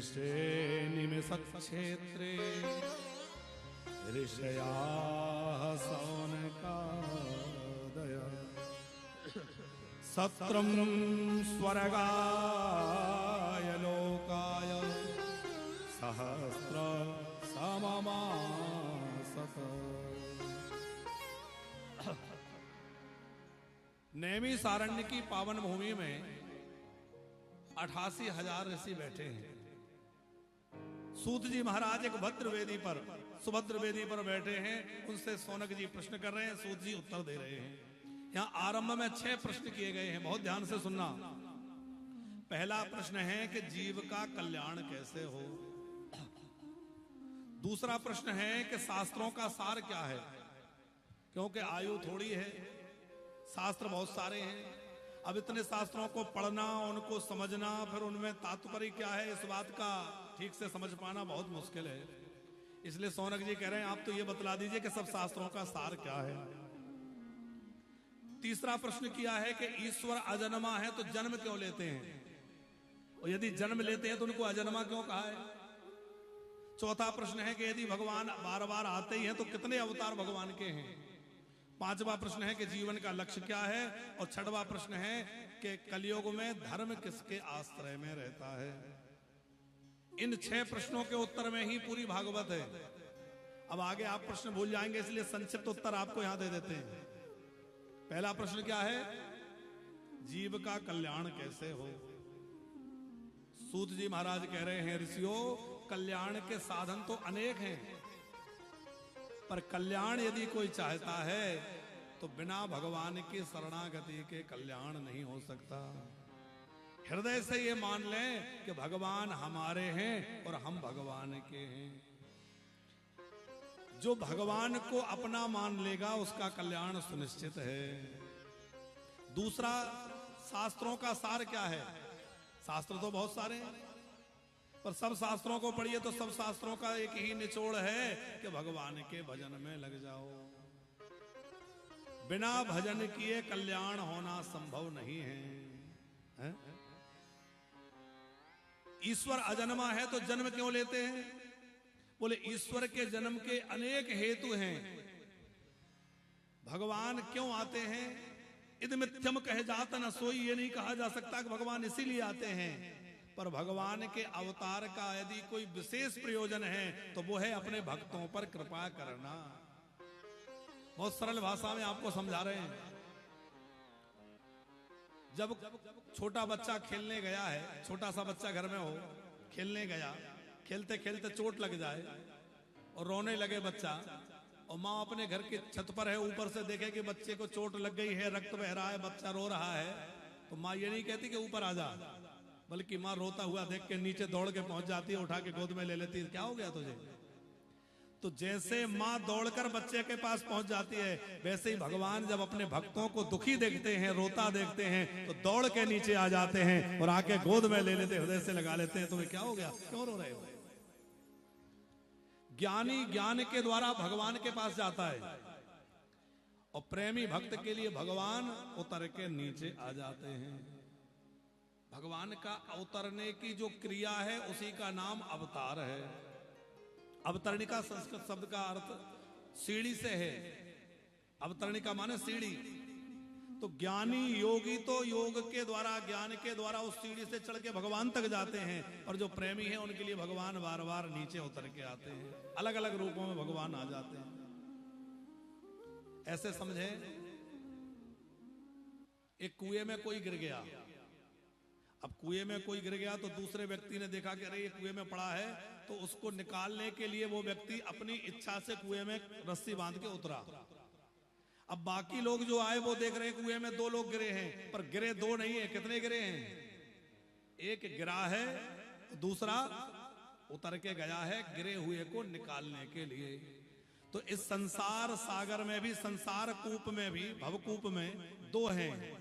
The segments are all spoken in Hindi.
निमिषे निमिषक्षेत्रे ऋषयाः सौनकादय सत्रं स्वर्गाय लोकाय सहस्र सममासत। नैमिषारण्य की पावन भूमि में 88,000 ऋषि बैठे हैं। सूत जी महाराज एक भद्र वेदी पर, सुभद्र वेदी पर बैठे हैं। उनसे सौनक जी प्रश्न कर रहे हैं, सूत जी उत्तर दे रहे हैं। यहां आरंभ में 6 प्रश्न किए गए हैं, बहुत ध्यान से सुनना। पहला प्रश्न है कि जीव का कल्याण कैसे हो। दूसरा प्रश्न है कि शास्त्रों का सार क्या है, क्योंकि आयु थोड़ी है, शास्त्र बहुत सारे हैं। अब इतने शास्त्रों को पढ़ना, उनको समझना, फिर उनमें तात्पर्य क्या है, इस बात का ठीक से समझ पाना बहुत मुश्किल है। इसलिए सौनक जी कह रहे हैं आप तो ये बतला दीजिए कि सब शास्त्रों का सार क्या है। तीसरा प्रश्न किया है कि ईश्वर अजन्मा है तो जन्म क्यों लेते हैं, और यदि जन्म लेते हैं तो उनको अजन्मा क्यों कहा है। चौथा प्रश्न है कि यदि भगवान बार बार आते ही हैं तो कितने अवतार भगवान के हैं। पांचवा प्रश्न है कि जीवन का लक्ष्य क्या है, और छठवां प्रश्न है कि कलयुग में धर्म किसके आश्रय में रहता है। इन 6 प्रश्नों के उत्तर में ही पूरी भागवत है। अब आगे आप प्रश्न भूल जाएंगे, इसलिए संक्षिप्त उत्तर आपको यहां दे देते हैं। पहला प्रश्न क्या है, जीव का कल्याण कैसे हो। सूत जी महाराज कह रहे हैं ऋषियों, कल्याण के साधन तो अनेक हैं, पर कल्याण यदि कोई चाहता है तो बिना भगवान की शरणागति के कल्याण नहीं हो सकता। हृदय से ये मान लें कि भगवान हमारे हैं और हम भगवान के हैं। जो भगवान को अपना मान लेगा उसका कल्याण सुनिश्चित है। दूसरा, शास्त्रों का सार क्या है। शास्त्र तो बहुत सारे हैं, पर सब शास्त्रों को पढ़िए तो सब शास्त्रों का एक ही निचोड़ है कि भगवान के भजन में लग जाओ। बिना भजन किए कल्याण होना संभव नहीं है, है? ईश्वर अजन्मा है तो जन्म क्यों लेते हैं। बोले ईश्वर के जन्म के अनेक हेतु हैं। भगवान क्यों आते हैं, इदमित्यम कह जाता न सोई, ये नहीं कहा जा सकता कि भगवान इसीलिए आते हैं। पर भगवान के अवतार का यदि कोई विशेष प्रयोजन है तो वो है अपने भक्तों पर कृपा करना। बहुत सरल भाषा में आपको समझा रहे हैं। जब छोटा बच्चा खेलने गया है, छोटा सा बच्चा घर में हो, खेलने गया, खेलते खेलते चोट लग जाए और रोने लगे बच्चा, और माँ अपने घर की छत पर है, ऊपर से देखे कि बच्चे को चोट लग गई है, रक्त बह रहा है, बच्चा रो रहा है, तो माँ ये नहीं कहती कि ऊपर आ जा, बल्कि माँ रोता हुआ देख के नीचे दौड़ के पहुंच जाती है, उठा के गोद में ले लेती है। क्या हो गया तुझे। तो जैसे माँ दौड़कर बच्चे के पास पहुंच जाती है, वैसे ही भगवान जब अपने भक्तों को दुखी देखते हैं, रोता देखते हैं, तो दौड़ के नीचे आ जाते हैं और आके गोद में ले लेते, हृदय से लगा लेते हैं। तुम्हें क्या हो गया, क्यों रो रहे हो। ज्ञानी ज्ञान के द्वारा भगवान के पास जाता है, और प्रेमी भक्त के लिए भगवान उतर के नीचे आ जाते हैं। भगवान का अवतरने की जो क्रिया है उसी का नाम अवतार है। अवतरणिका संस्कृत शब्द का अर्थ सीढ़ी से है। अवतरणिका माने सीढ़ी। तो ज्ञानी योगी तो योग के द्वारा, ज्ञान के द्वारा उस सीढ़ी से चढ़ के भगवान तक जाते हैं, और जो प्रेमी है उनके लिए भगवान बार बार नीचे उतर के आते हैं, अलग अलग रूपों में भगवान आ जाते हैं। ऐसे समझे, एक कुएं में कोई गिर गया। अब कुएं में कोई गिर गया तो दूसरे व्यक्ति ने देखा कि अरे ये कुएं में पड़ा है, तो उसको निकालने के लिए वो व्यक्ति अपनी इच्छा से कुएं में रस्सी बांध के उतरा। अब बाकी लोग जो आए वो देख रहे हैं कुएं में 2 लोग गिरे हैं, पर गिरे 2 नहीं है। कितने गिरे हैं, एक गिरा है, दूसरा उतर के गया है गिरे हुए को निकालने के लिए। तो इस संसार सागर में भी, संसार कूप में भी, भवकूप में 2 हैं,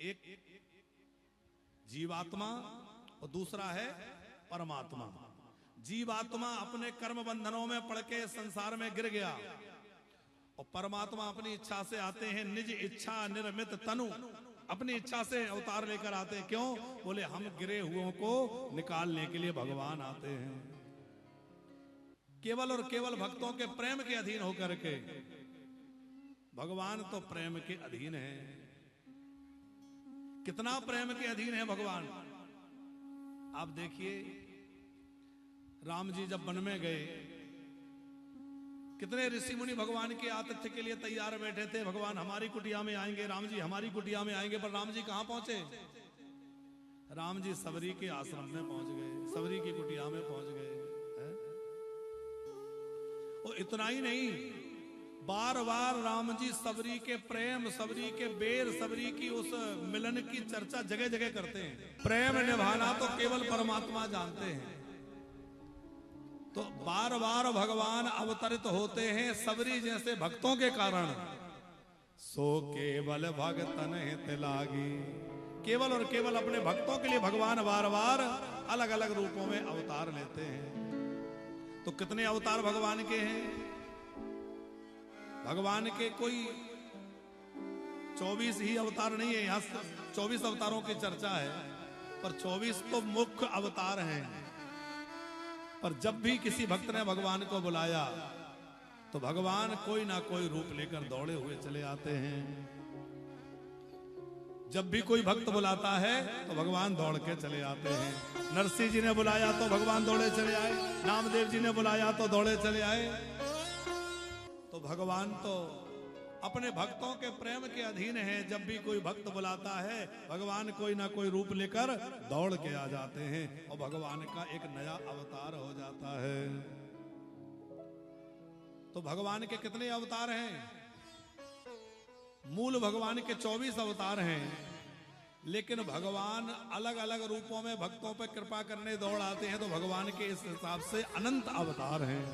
एक जीवात्मा और दूसरा है परमात्मा। जीवात्मा अपने कर्म बंधनों में पड़ के संसार में गिर गया, और परमात्मा अपनी इच्छा से आते हैं। निज इच्छा निर्मित तनु अपनी इच्छा से अवतार लेकर आते हैं। क्यों? बोले हम गिरे हुओं को निकालने के लिए भगवान आते हैं। केवल और केवल भक्तों के प्रेम के अधीन होकर के। भगवान तो प्रेम के अधीन है। कितना प्रेम के अधीन है भगवान। आप देखिए, राम जी जब वन में गए, कितने ऋषि मुनि भगवान के आतिथ्य के लिए तैयार बैठे थे। भगवान हमारी कुटिया में आएंगे, राम जी हमारी कुटिया में आएंगे। पर राम जी कहां पहुंचे? राम जी सबरी के आश्रम में पहुंच गए, सबरी की कुटिया में पहुंच गए। और इतना ही नहीं, बार बार राम जी सबरी के प्रेम, सबरी के बेर, सबरी की उस मिलन की चर्चा जगह जगह करते हैं। प्रेम निभाना तो केवल परमात्मा जानते हैं। तो बार बार भगवान अवतरित होते हैं सबरी जैसे भक्तों के कारण। सो केवल भगतन हित लागी। केवल और केवल अपने भक्तों के लिए भगवान बार बार अलग अलग रूपों में अवतार लेते हैं। तो कितने अवतार भगवान के हैं? भगवान के कोई 24 ही अवतार नहीं है। यहां 24 अवतारों की चर्चा है, पर 24 तो मुख्य अवतार हैं। पर जब भी किसी भक्त ने भगवान को बुलाया तो भगवान कोई ना कोई रूप लेकर दौड़े हुए चले आते हैं। जब भी कोई भक्त बुलाता है तो भगवान दौड़ के चले आते हैं। नरसिंह जी ने बुलाया तो भगवान दौड़े चले आए, नामदेव जी ने बुलाया तो दौड़े चले आए। तो भगवान तो अपने भक्तों के प्रेम के अधीन है। जब भी कोई भक्त बुलाता है भगवान कोई ना कोई रूप लेकर दौड़ के आ जाते हैं और भगवान का एक नया अवतार हो जाता है। तो भगवान के कितने अवतार हैं? मूल भगवान के 24 अवतार हैं, लेकिन भगवान अलग अलग रूपों में भक्तों पर कृपा करने दौड़ आते हैं। तो भगवान के इस हिसाब से अनंत अवतार हैं।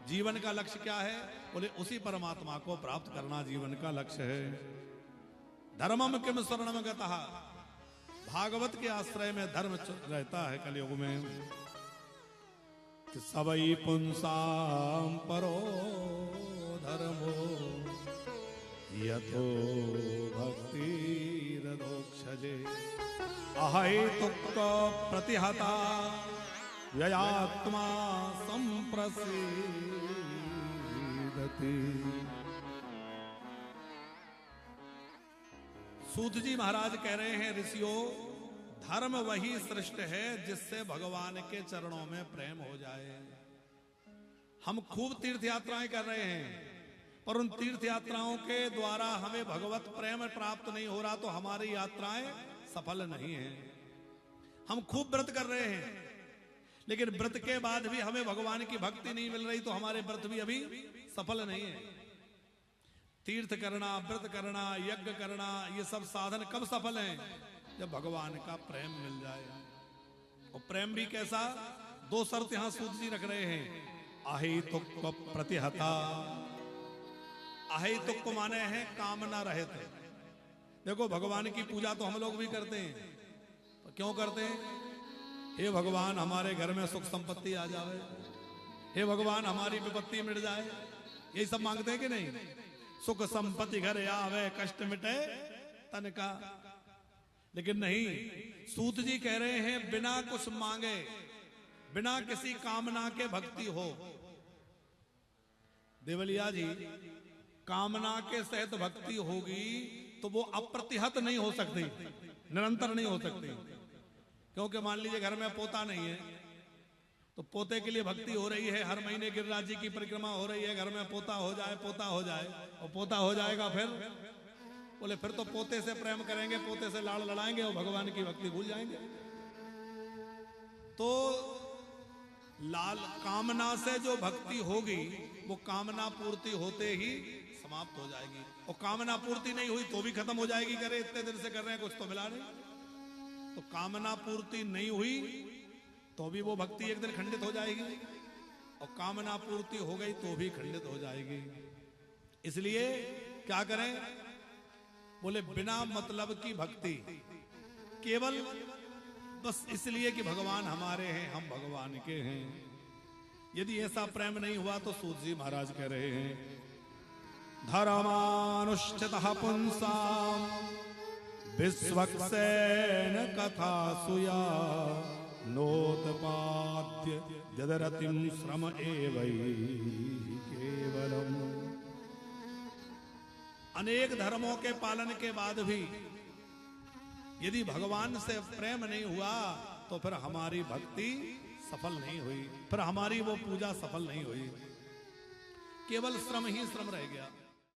जीवन का लक्ष्य क्या है? बोले उसी परमात्मा को प्राप्त करना जीवन का लक्ष्य है। धर्मम किम शरणम गतः। भागवत के आश्रय में धर्म रहता है कलयुग में। कि सबई पुंसाम परो धर्मो यथो भक्ति रदोक्षजे। अहैतुक प्रतिहता व्ययात्मा संप्रसीदति। सूत जी महाराज कह रहे हैं, ऋषियों, धर्म वही सृष्ट है जिससे भगवान के चरणों में प्रेम हो जाए। हम खूब तीर्थ यात्राएं कर रहे हैं, पर उन तीर्थ यात्राओं के द्वारा हमें भगवत प्रेम प्राप्त नहीं हो रहा तो हमारी यात्राएं सफल नहीं है। हम खूब व्रत कर रहे हैं, लेकिन व्रत के बाद भी हमें भगवान की भक्ति नहीं मिल रही तो हमारे व्रत भी अभी सफल नहीं है। तीर्थ करना, व्रत करना, यज्ञ करना, ये सब साधन कब सफल हैं? जब भगवान का प्रेम मिल जाए। और प्रेम भी कैसा? 2 शर्त यहां सूत जी रख रहे हैं। अहेतुक प्रतिहता। अहेतुक को माने हैं कामना रहित। देखो, भगवान की पूजा तो हम लोग भी करते हैं, तो क्यों करते हैं? हे भगवान हमारे घर में सुख संपत्ति आ जाए, हे भगवान हमारी विपत्ति मिट जाए, यही सब मांगते हैं कि नहीं? सुख संपत्ति घर आवे, कष्ट मिटे तन का। लेकिन नहीं, सूत जी कह रहे हैं बिना कुछ मांगे, बिना किसी कामना के भक्ति हो। देवलिया जी, कामना के सहित भक्ति होगी तो वो अप्रतिहत नहीं हो सकती, निरंतर नहीं हो सकती। क्योंकि मान लीजिए घर में पोता नहीं है, तो पोते के लिए भक्ति हो रही है, हर महीने गिरिराज जी की परिक्रमा हो रही है, घर में पोता हो जाए, पोता हो जाए, और पोता हो जाएगा फिर बोले फिर तो पोते से प्रेम करेंगे, पोते से लाड़ लड़ाएंगे और भगवान की भक्ति भूल जाएंगे। तो लाल कामना से जो भक्ति होगी वो कामना पूर्ति होते ही समाप्त हो जाएगी, और कामना पूर्ति नहीं हुई तो भी खत्म हो जाएगी। करे इतने दिन से कर रहे हैं, कुछ तो मिला नहीं। तो कामना पूर्ति नहीं हुई तो भी वो भक्ति एक दिन खंडित हो जाएगी, और कामना पूर्ति हो गई तो भी खंडित हो जाएगी। इसलिए क्या करें? बोले बिना मतलब की भक्ति, केवल बस इसलिए कि भगवान हमारे हैं, हम भगवान के हैं। यदि ऐसा प्रेम नहीं हुआ तो सूत जी महाराज कह रहे हैं धर्मानुष्ठितः पुंसाम् विश्वक्सेन कथा सुया नोत्पाद्य जदरतिं श्रम एवै केवलम्। अनेक धर्मों के पालन के बाद भी यदि भगवान से प्रेम नहीं हुआ तो फिर हमारी भक्ति सफल नहीं हुई, फिर हमारी वो पूजा सफल नहीं हुई, केवल श्रम ही श्रम रह गया।